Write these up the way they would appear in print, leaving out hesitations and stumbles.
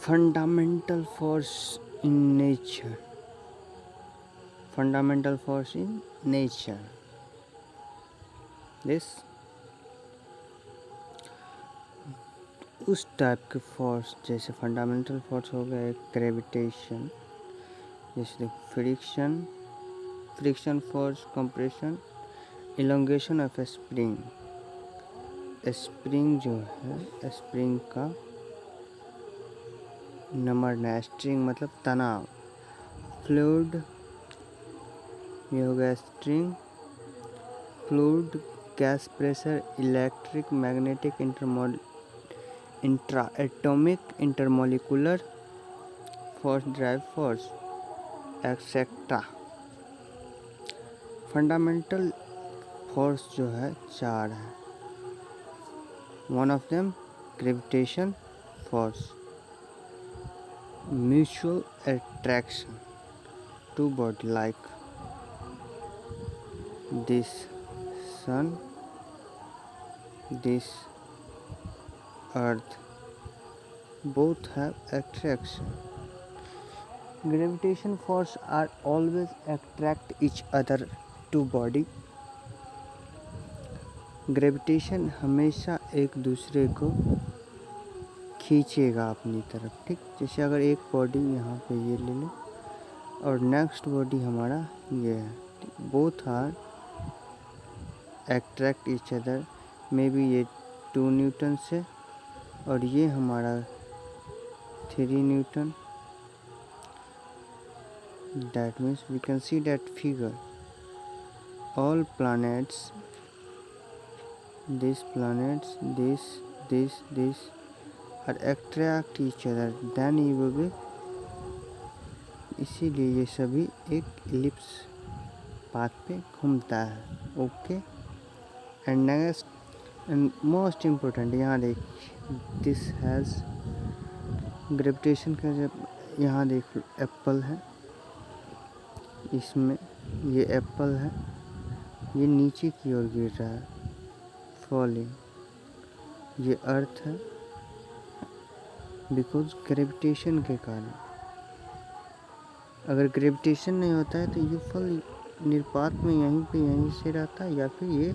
fundamental force in nature. Fundamental force in nature. This उस type के force जैसे fundamental force हो गया एक ग्रेविटेशन, जैसे friction force, compression, elongation of A spring. Spring जो है, स्प्रिंग का नंबरना, स्ट्रिंग मतलब तनाव, फ्लूइड, ये हो गया string, fluid, gas pressure, electric magnetic intra atomic intermolecular force, drive force, etcetera. Fundamental force जो है 4 है। One of them gravitation force, mutual attraction, two body like this sun, this earth, both have attraction. Gravitation force are always attract each other to body. Gravitation हमेशा एक दूसरे को खींचेगा अपनी तरफ, ठीक। जैसे अगर एक बॉडी यहाँ पे ये ले लें और नेक्स्ट बॉडी हमारा ये है, both are attract each other, may be ये 2 न्यूटन से और ये हमारा 3 newton. That means we can see that figure, all planets, these planets, this are attract each other, then you will be, इसीलिए ये सभी एक इलिप्स पाथ पे घूमता है। Okay, and next and most important, यहाँ देख, दिस हैज़ ग्रेविटेशन का, जब यहाँ देख एप्पल है, इसमें ये एप्पल है, ये नीचे की ओर गिर रहा है, फॉलिंग, ये अर्थ है, बिकॉज ग्रेविटेशन के कारण। अगर ग्रेविटेशन नहीं होता है तो ये फल निरपात में यहीं से रहता है, या फिर ये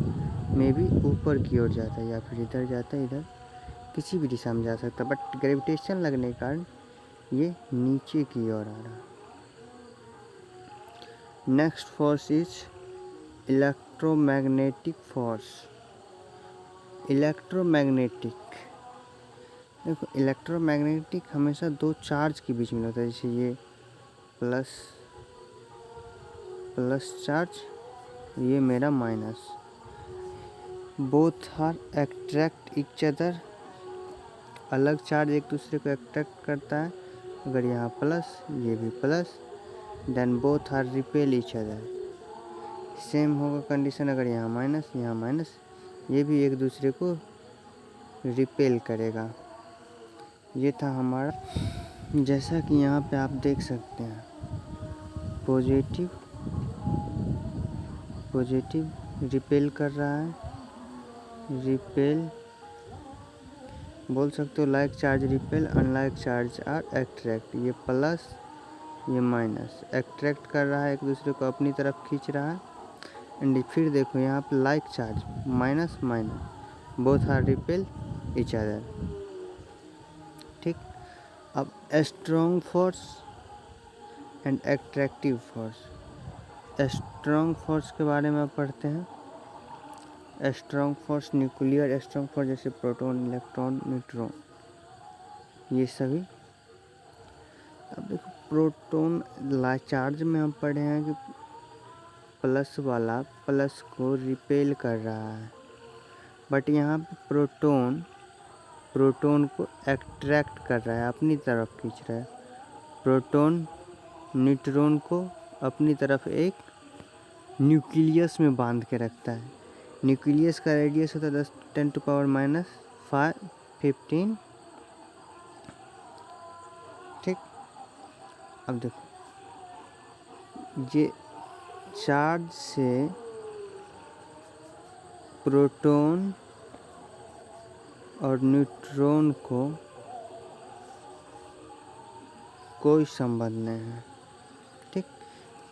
मे बी ऊपर की ओर जाता है, या फिर इधर जाता है, इधर किसी भी दिशा में जा सकता है, बट ग्रेविटेशन लगने के कारण ये नीचे की ओर आ रहा है। Next force is electromagnetic force. Electromagnetic, देखो इलेक्ट्रोमैग्नेटिक हमेशा 2 चार्ज के बीच में होता है, जैसे ये प्लस चार्ज, ये मेरा minus, both are attract each other, अलग चार्ज एक दूसरे को अट्रैक्ट करता है। अगर यहाँ प्लस, ये भी plus, then both are repel each other. Same होगा कंडीशन अगर यहाँ माइनस, ये भी एक दूसरे को रिपेल करेगा। ये था हमारा, जैसा कि यहाँ पे आप देख सकते हैं, पॉजिटिव रिपेल कर रहा है, रिपेल बोल सकते हो, like charge repel, unlike charge are attract. ये प्लस, ये माइनस, अट्रैक्ट कर रहा है, एक दूसरे को अपनी तरफ खींच रहा है। एंड फिर देखो यहाँ पे like charge, minus, both are repel each other, ठीक। अब strong force and attractive force. Strong force के बारे में पढ़ते हैं। Strong force, nuclear strong force, जैसे प्रोटॉन, इलेक्ट्रॉन, न्यूट्रॉन, ये सभी। अब देखो प्रोटॉन चार्ज में हम पढ़े हैं कि प्लस वाला प्लस को रिपेल कर रहा है, बट यहाँ पे प्रोटॉन को अट्रैक्ट कर रहा है, अपनी तरफ खींच रहा है। प्रोटॉन न्यूट्रॉन को अपनी तरफ एक न्यूक्लियस में बांध के रखता है। न्यूक्लियस का रेडियस होता है 10⁻⁵ ठीक। अब देखो, ये चार्ज से प्रोटॉन और न्यूट्रॉन को कोई संबंध नहीं है। ठीक,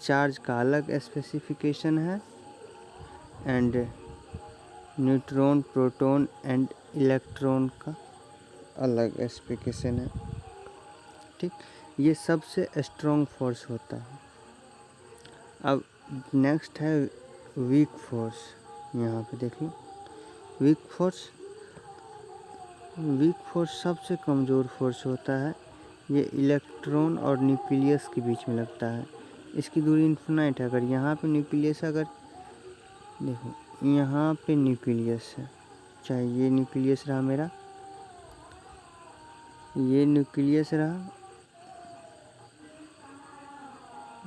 चार्ज का अलग स्पेसिफिकेशन है and neutron, proton and electron का अलग स्पेसिफिकेशन है। ठीक, ये सबसे स्ट्रॉन्ग फोर्स होता है। अब नेक्स्ट है वीक फोर्स। यहाँ पे देख लो, वीक फोर्स सबसे कमज़ोर फोर्स होता है। ये इलेक्ट्रॉन और न्यूक्लियस के बीच में लगता है। इसकी दूरी इन्फिनाइट है। अगर यहाँ पे न्यूक्लियस, अगर देखो यहाँ पे न्यूक्लियस है, चाहे ये न्यूक्लियस रहा मेरा, ये न्यूक्लियस रहा,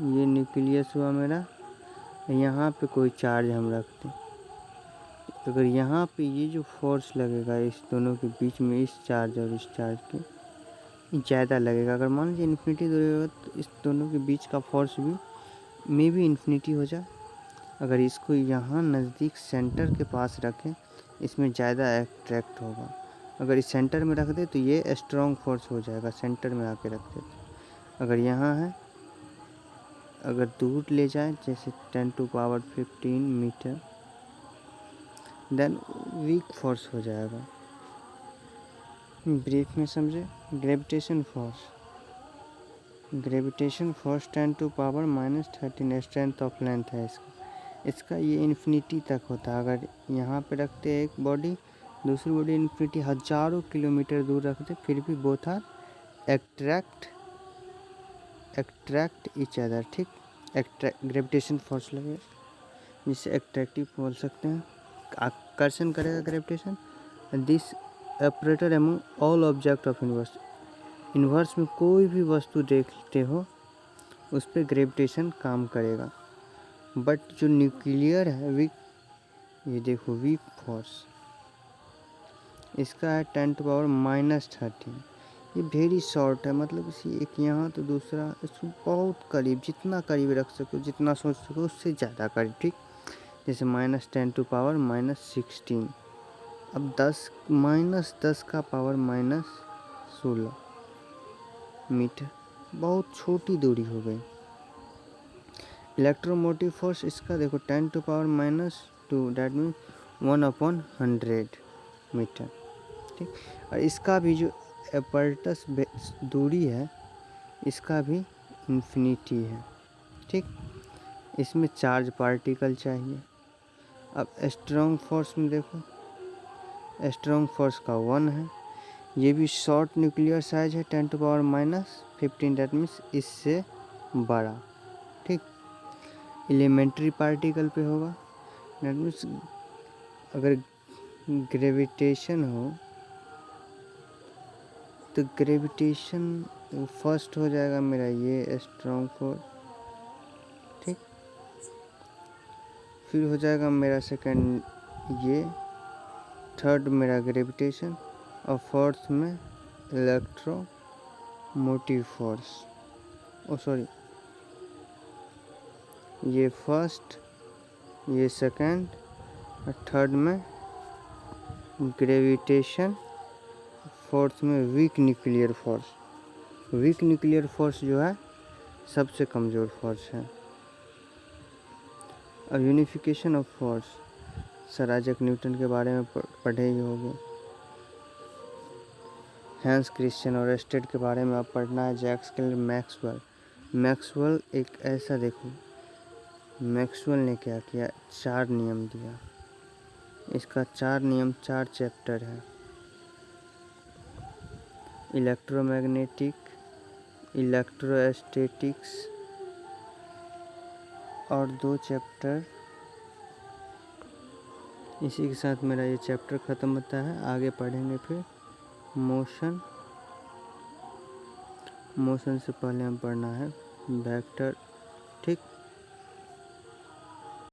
ये न्यूक्लियस हुआ मेरा, यहाँ पे कोई चार्ज हम रखते, अगर यहाँ पे ये जो फोर्स लगेगा इस दोनों के बीच में, इस चार्ज और इस चार्ज के, ज़्यादा लगेगा। अगर मान लीजिए इन्फिनिटी दूरी होगा तो इस दोनों के बीच का फोर्स भी इन्फिनिटी हो जाए। अगर इसको यहाँ नज़दीक सेंटर के पास रखें, इसमें ज़्यादा अट्रैक्ट होगा। अगर इस सेंटर में रख दे तो ये स्ट्रॉन्ग फोर्स हो जाएगा, सेंटर में आके रख दे। अगर यहाँ है, अगर दूर ले जाए जैसे 10⁻15 मीटर, देन वीक फोर्स हो जाएगा। ब्रीफ में समझे, gravitation force 10⁻−13 strength of length है इसका ये इन्फिनिटी तक होता है। अगर यहाँ पे रखते एक बॉडी, दूसरी बॉडी इन्फिनिटी हज़ारों किलोमीटर दूर रखते, फिर भी both are attract each other. ठीक, ग्रेविटेशन फोर्स लगे जिसे एट्रैक्टिव बोल सकते हैं, आकर्षण करेगा gravitation. This operator among all object of universe में कोई भी वस्तु देखते हो उस पर ग्रेविटेशन काम करेगा। बट जो न्यूक्लियर है वीक, ये देखो वीक फोर्स, इसका है 10⁻−13। ये वेरी शॉर्ट है, मतलब इसी एक यहाँ तो दूसरा, इसको बहुत करीब, जितना करीब रख सको, जितना सोच सको उससे ज़्यादा करीब। ठीक, जैसे -10⁻16, अब -10 का पावर -16 मीटर, बहुत छोटी दूरी हो गई। इलेक्ट्रोमोटिव फोर्स इसका देखो 10⁻−2, डैट मीन 1/100 मीटर। ठीक, और इसका भी जो एपर्टस दूरी है, इसका भी इन्फिनिटी है। ठीक, इसमें चार्ज पार्टिकल चाहिए। अब स्ट्रॉन्ग फोर्स में देखो, स्ट्रॉन्ग फोर्स का 1 है, ये भी शॉर्ट न्यूक्लियर साइज है 10⁻−15, डैट मीन्स इससे बड़ा। ठीक, एलिमेंट्री पार्टिकल पे होगा, डैट मीन्स अगर ग्रेविटेशन हो तो ग्रेविटेशन फर्स्ट हो जाएगा मेरा ये स्ट्रॉन्ग फोर्स। ठीक, फिर हो जाएगा मेरा सेकंड ये, थर्ड मेरा ग्रेविटेशन, और फोर्थ में इलेक्ट्रोमोटिव फोर्स। ये फर्स्ट, ये सेकंड, और थर्ड में ग्रेविटेशन, फोर्थ में weak nuclear force. Weak nuclear force जो है सबसे कमज़ोर फोर्स है। अब unification of force, sir Isaac Newton के बारे में पढ़े ही होंगे। हैंस क्रिश्चियन और स्टेट के बारे में आप पढ़ना है। जैक्स क्लर्क मैक्सवेल एक ऐसा, देखो मैक्सवेल ने क्या किया, 4 नियम दिया। इसका 4 नियम, 4 चैप्टर है। इलेक्ट्रोमैग्नेटिक, इलेक्ट्रोस्टैटिक्स और 2 चैप्टर। इसी के साथ मेरा ये चैप्टर ख़त्म होता है। आगे पढ़ेंगे फिर मोशन से पहले हम पढ़ना है वेक्टर